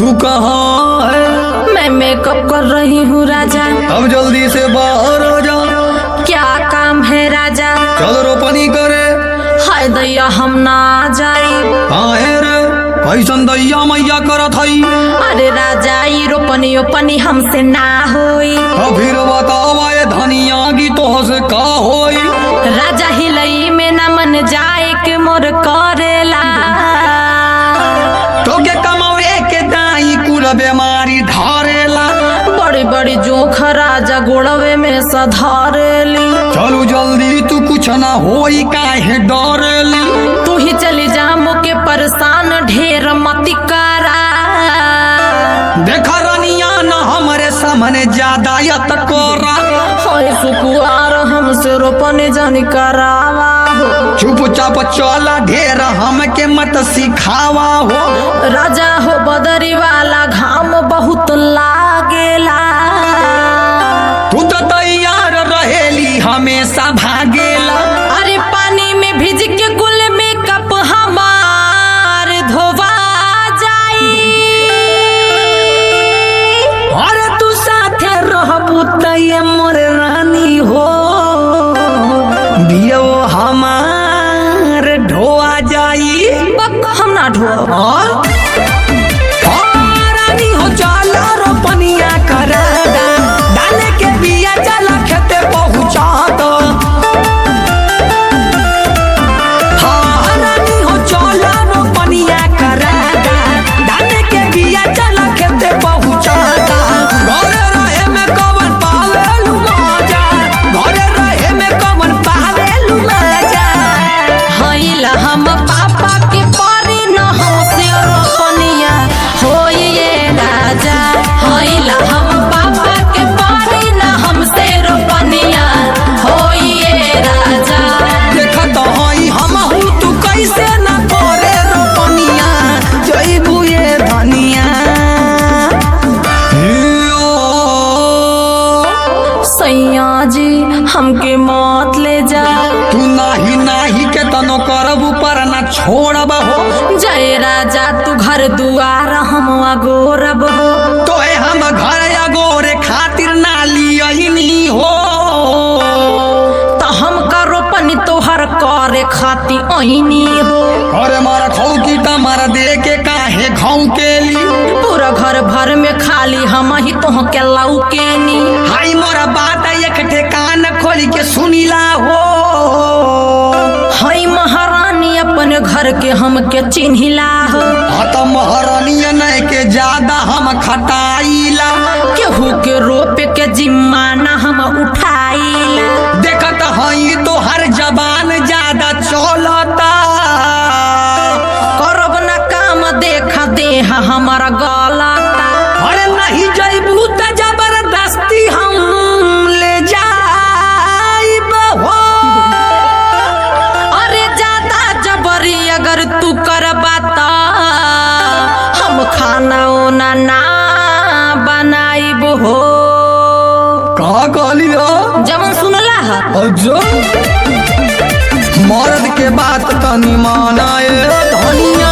तू कहाँ है? मैं मेकअप कर रही हूँ राजा। अब जल्दी से बाहर आ जा। क्या काम है राजा? चल रोपनी करे। हाय दैया हम ना जाई। कहाँ है रे? कैसन दैया मैया करत हई? अरे राजा ई रोपनी ओपनी हमसे ना होई। फिर बतावा ये धनिया की तो से का होई? राजा हिलई में न मन जाए के मोर करेला। तो के कमावे के दाई कुल बीमारी धारेला। बड़ी बड़ी जोख राजा गोड़वे में सधारेली। चलू जल्दी तू कुछ ना होई काहे डरेली? तू ही चली जा मुके परेशान ढेर मती करा। देखा रनिया न हमरे सामने ज्यादा यत कोरा। होय सुकुआर हमसे रोपने जानी करावा हो। चुपचाप चला ढेर हमके मत सिखावा हो। राजा हो बदरी वाला घाम बहुत लागेला। तू तो तैयार रहेली हमेशा भागेला। अरे पानी में भिज के गुल मेकअप हमार धोवा जाई। अरे तू साथे रहबू त ये मोर रानी हो। दियो हमार ढोआ जाई। बक हम ना ढो। रानी हो चला रोपनिया करादा। डाले के बिया चला खेते पहुँचा दो। हाँ रानी हो चला रोपनिया करादा। डाले के बिया चला खेते पहुँचा दो। घरे रहे में कवन पावेलू मजा। घरे रहे में कवन पावेलू मजा। हईला हम पापा के परी न हमसे रोपनिया होई ये राजा। हईला हम पापा के परी न हमसे रोपनिया होई ये राजा। देखत हई हमहू तू कैसे न करे रोपनिया। जइबू ये धनिया। सैया जी हमके मत ले जा। तू नाही के तनो करबू पर न छोड़ब हो। जय राजा तू घर दुआर हम अगोरब हो। तोहे हम घर अगोरे खातिर ना लियनी हो। तो हम का रोपनी तोहर करे खाती ओइनी हो। अरे मारा खौ की टमार दे के काहे घाव के ली। पूरा घर भर में खाली हम ही तोह के लौकेनी। हाई मोरा बात एक ठेकान खोली के सुनीला हो। हई महारानी अपने घर के हमके चिन्हिला हो। हत महारानिया नहीं के ज्यादा हम खटाइला। केहू के रोपे के जिम्मा ना हम उठाइला। देखत हई तो हर जबान ज्यादा चलता। करब ना काम देखा देह हमारा गलता। अरे नहीं जइबू त जबरदस्ती हम ले जाइब हो। अरे ज्यादा जबरी अगर तू करबा त हम खाना ओना ना बनाइब हो। का कहली हो? जमन सुनला है। अच्छा मर्द के बात तनी मानाए धनिया।